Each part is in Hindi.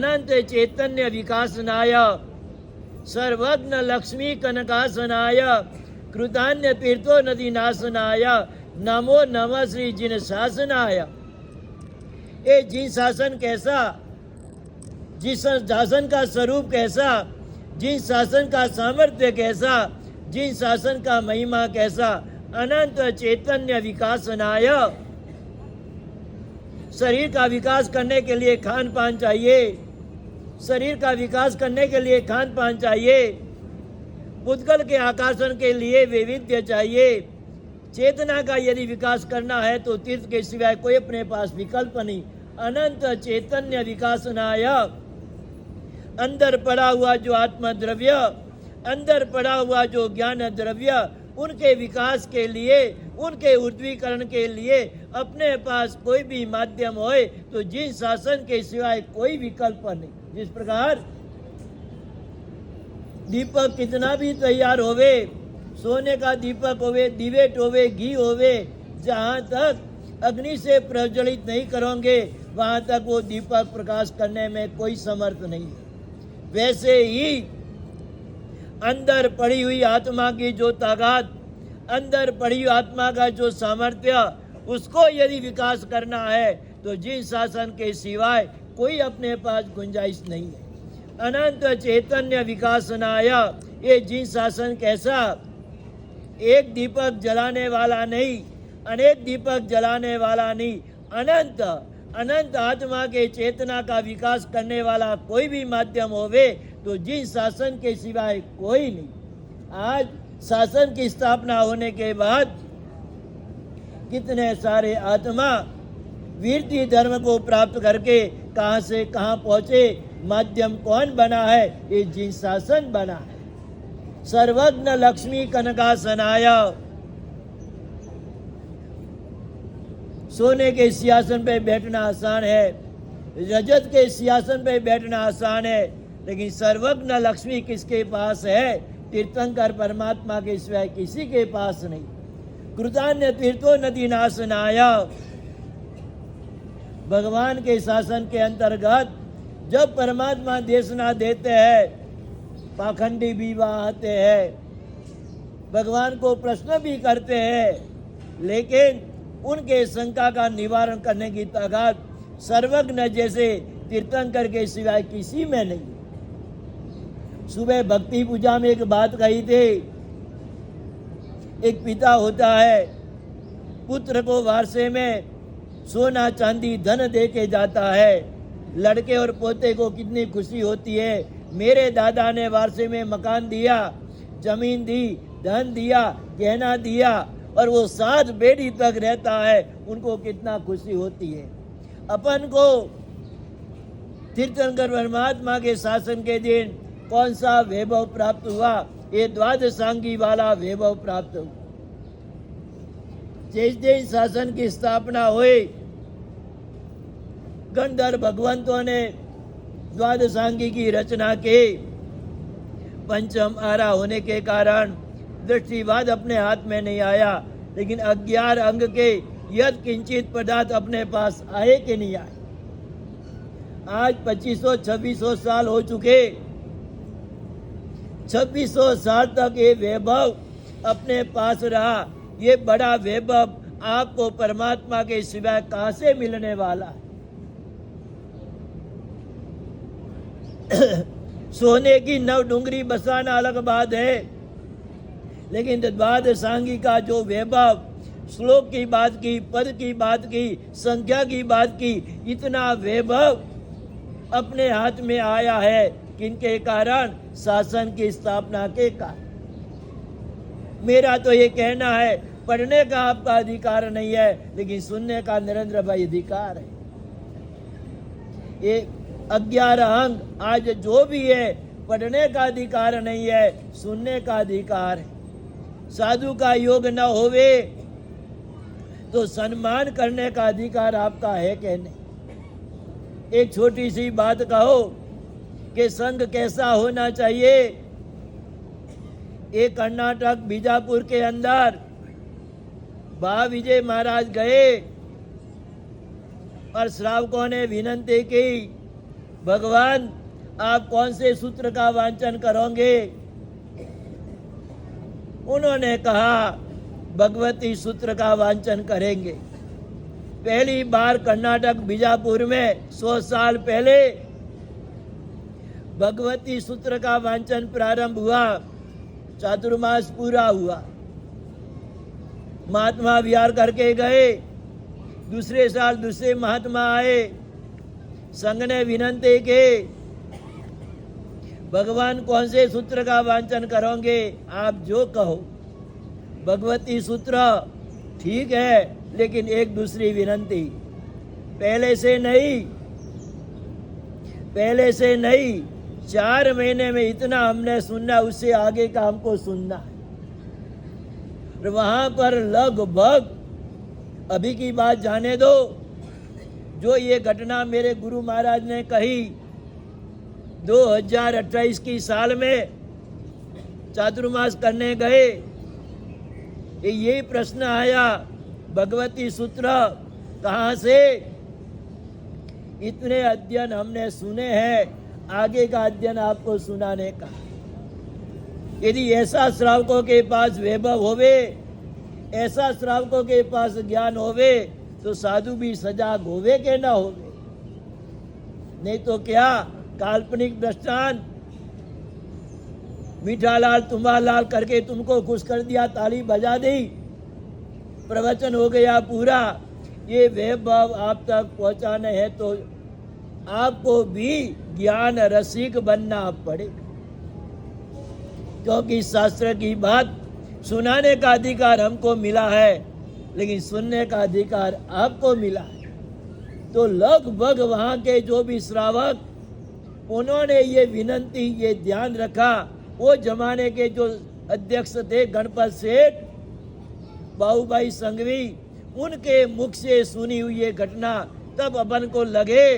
अनंत चैतन्य विकासनाय सर्वज्ञ लक्ष्मी कनकासनाय कृतान्य तीर्थो नदी नाशनाय नमो नमः श्री जिन शासनाय। ये जिन शासन कैसा, जिस शासन का स्वरूप कैसा, जिन शासन का सामर्थ्य कैसा, जिन शासन का महिमा कैसा। अनंत चैतन्य विकासनाय, शरीर का विकास करने के लिए खान पान चाहिए, शरीर का विकास करने के लिए खान पान चाहिए, पुद्गल के आकर्षण के लिए वैविध्य चाहिए। चेतना का यदि विकास करना है तो तीर्थ के सिवाय कोई अपने पास विकल्प नहीं। अनंत चैतन्य विकासनाय, अंदर पड़ा हुआ जो आत्म द्रव्य, अंदर पड़ा हुआ जो ज्ञान द्रव्य, उनके विकास के लिए, उनके ऊर्ध्वीकरण के लिए अपने पास कोई भी माध्यम होए तो जिन शासन के सिवाय कोई विकल्प नहीं। जिस प्रकार दीपक कितना भी तैयार होवे, सोने का दीपक होवे, दिवेट होवे, घी होवे, जहाँ तक अग्नि से प्रज्वलित नहीं करोगे वहाँ तक वो दीपक प्रकाश करने में कोई समर्थ नहीं है। वैसे ही अंदर पड़ी हुई आत्मा की जो ताकत, अंदर पड़ी हुई आत्मा का जो सामर्थ्य, उसको यदि विकास करना है तो जिन शासन के सिवाय कोई अपने पास गुंजाइश नहीं है। अनंत चैतन्य विकासनाय, ये जिन शासन कैसा, एक दीपक जलाने वाला नहीं, अनेक दीपक जलाने वाला नहीं, अनंत अनंत आत्मा के चेतना का विकास करने वाला कोई भी माध्यम होवे तो जिन शासन के सिवाय कोई नहीं। आज शासन की स्थापना होने के बाद कितने सारे आत्मा वीरती धर्म को प्राप्त करके कहां से कहां पहुंचे। माध्यम कौन बना है? ये जिन शासन बना है। सर्वज्ञ लक्ष्मी कनकासनाय, सोने के सिंहासन पे बैठना आसान है, रजत के सिंहासन पे बैठना आसान है, लेकिन सर्वज्ञ लक्ष्मी किसके पास है? तीर्थंकर परमात्मा के सिवाय किसी के पास नहीं। कृतान्य तीर्थो नदी नाशनाय, भगवान के शासन के अंतर्गत जब परमात्मा देशना देते हैं, पाखंडी भी वहाँ आते हैं, भगवान को प्रश्न भी करते हैं, लेकिन उनके शंका का निवारण करने की ताकत सर्वज्ञ जैसे तीर्थंकर के सिवाय किसी में नहीं। सुबह भक्ति पूजा में एक बात कही थी, एक पिता होता है, पुत्र को वारसे में सोना चांदी धन दे के जाता है। लड़के और पोते को कितनी खुशी होती है, मेरे दादा ने वारसे में मकान दिया, जमीन दी, धन दिया, गहना दिया, और वो 7 पीढ़ी तक रहता है, उनको कितना खुशी होती है। अपन को तीर्थंकर परमात्मा के शासन के दिन कौन सा वैभव प्राप्त हुआ? ये द्वादशांगी वाला वैभव प्राप्त हुआ। जिस दिन शासन की स्थापना हुई, गंधर्व भगवंतों ने द्वादशांगी की रचना की। पंचम आरा होने के कारण दृष्टिवाद अपने हाथ में नहीं आया, लेकिन 11 अंग के यद किंचित पदार्थ अपने पास आए कि नहीं आए? आज 2500-2600 साल हो चुके, 2600 साल तक ये वैभव अपने पास रहा। ये बड़ा वैभव आपको परमात्मा के सिवाय कहां से मिलने वाला है? सोने की नव डूंगरी बसाना अलग बात है, लेकिन द्वादशांगी का जो वैभव, श्लोक की बात की, पद की बात की, संख्या की बात की, इतना वैभव अपने हाथ में आया है किनके कारण? शासन की स्थापना के कारण। मेरा तो ये कहना है, पढ़ने का आपका अधिकार नहीं है, लेकिन सुनने का नरेंद्र भाई अधिकार है। ये 11 अंग आज जो भी है, पढ़ने का अधिकार नहीं है, सुनने का अधिकार है। साधु का योग न होवे तो सम्मान करने का अधिकार आपका है कि नहीं? एक छोटी सी बात कहो कि संघ कैसा होना चाहिए। एक कर्नाटक बीजापुर के अंदर बा विजय महाराज गए और श्रावकों ने विनंती की भगवान आप कौन से सूत्र का वांचन करोगे? उन्होंने कहा भगवती सूत्र का वांचन करेंगे। पहली बार कर्नाटक बीजापुर में 100 साल पहले भगवती सूत्र का वांचन प्रारंभ हुआ। चातुर्मास पूरा हुआ, महात्मा विहार करके गए। दूसरे साल दूसरे महात्मा आए, संघ ने विनंती की भगवान कौन से सूत्र का वांचन करोगे? आप जो कहो। भगवती सूत्र ठीक है, लेकिन एक दूसरी विनंती, पहले से नहीं 4 महीने में इतना हमने सुनना, उससे आगे का हमको सुनना है। और वहां पर लगभग, अभी की बात जाने दो, जो ये घटना मेरे गुरु महाराज ने कही 2028 की साल में चातुर्मास करने गए, यही प्रश्न आया, भगवती सूत्र कहाँ से? इतने अध्ययन हमने सुने हैं, आगे का अध्ययन आपको सुनाने का। यदि ऐसा श्रावकों के पास वैभव होवे, ऐसा श्रावकों के पास ज्ञान होवे, तो साधु भी सजाग होवे के ना होवे? नहीं तो क्या काल्पनिक दृष्टांत, मीठालाल तुम्हालाल करके तुमको खुश कर दिया, ताली बजा दी, प्रवचन हो गया पूरा। ये वैभव आप तक पहुंचाने हैं तो आपको भी ज्ञान रसिक बनना पड़ेगा, क्योंकि शास्त्र की बात सुनाने का अधिकार हमको मिला है, लेकिन सुनने का अधिकार आपको मिला है। तो लगभग वहाँ के जो भी श्रावक, उन्होंने ये विनंती, ये ध्यान रखा। वो जमाने के जो अध्यक्ष थे गणपत सेठ, बाबूभाई संघवी, उनके मुख से सुनी हुई ये घटना, तब अपन को लगे।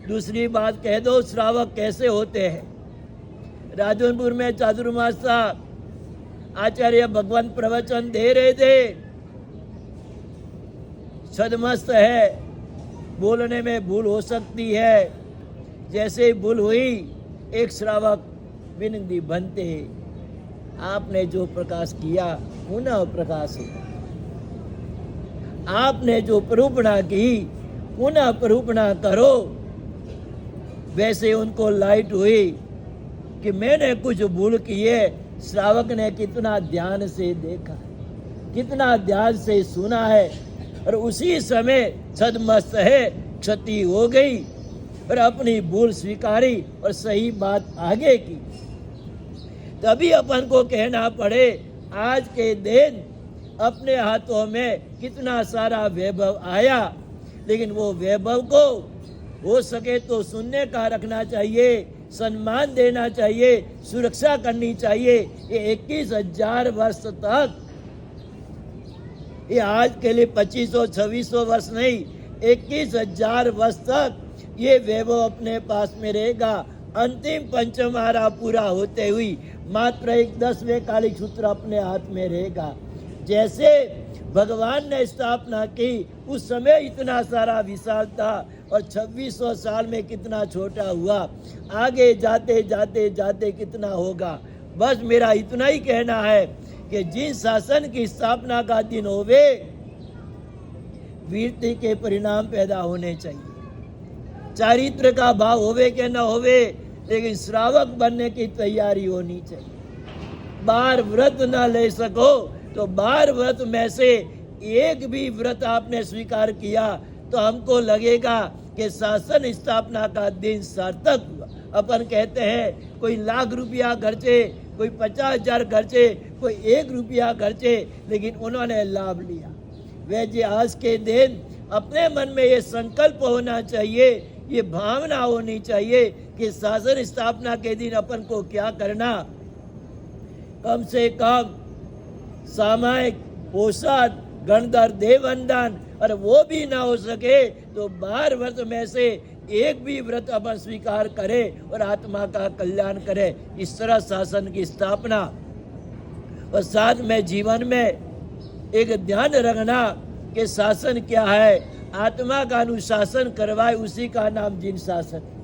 दूसरी बात कह दो, श्रावक कैसे होते हैं? राजनपुर में चातुर्मास था, आचार्य भगवान प्रवचन दे रहे थे, सदमस्त है, बोलने में भूल हो सकती है। जैसे भूल हुई, एक श्रावक विनती बनते, आपने जो प्रकाश किया पुनः प्रकाश हुआ, आपने जो परूपणा की पुनः परूपणा करो। वैसे उनको लाइट हुई कि मैंने कुछ भूल की है। श्रावक ने कितना ध्यान से देखा, कितना ध्यान से सुना है, और उसी समय सदमस्त है, क्षति हो गई, और अपनी भूल स्वीकारी और सही बात आगे की। तभी अपन को कहना पड़े, आज के दिन अपने हाथों में कितना सारा वैभव आया, लेकिन वो वैभव को हो सके तो सुनने का रखना चाहिए, सम्मान देना चाहिए, सुरक्षा करनी चाहिए। ये 21,000 वर्ष तक, ये आज के लिए 2500-2600 वर्ष नहीं, 21,000 वर्ष तक ये वैभव अपने पास में रहेगा। अंतिम पंचमारा पूरा होते हुई मात्र एक 10वें कालिक सूत्र अपने हाथ में रहेगा। जैसे भगवान ने स्थापना की, उस समय इतना सारा विशाल था, और 2600 साल में कितना छोटा हुआ, आगे जाते जाते जाते कितना होगा। बस मेरा इतना ही कहना है कि जिन शासन की स्थापना का दिन होवे, वीरता के परिणाम पैदा होने चाहिए। चारित्र का भाव होवे के न होवे, लेकिन श्रावक बनने की तैयारी होनी चाहिए। 12 व्रत न ले सको तो 12 व्रत में से एक भी व्रत आपने स्वीकार किया तो हमको लगेगा कि शासन स्थापना का दिन सार्थक हुआ। अपन कहते हैं कोई लाख रुपया खर्चे, कोई 50,000 खर्चे, कोई 1 रुपया खर्चे, लेकिन उन्होंने लाभ लिया। वैसे आज के दिन अपने मन में ये संकल्प होना चाहिए, ये भावना होनी चाहिए कि शासन स्थापना के दिन अपन को क्या करना। कम से कम सामायिक पोषण, गणधर देववंदन, और वो भी ना हो सके तो 12 व्रत में से एक भी व्रत अपन स्वीकार करे और आत्मा का कल्याण करे। इस तरह शासन की स्थापना, और साथ में जीवन में एक ध्यान रखना कि शासन क्या है। आत्मा का अनुशासन करवाए, उसी का नाम जिन शासन।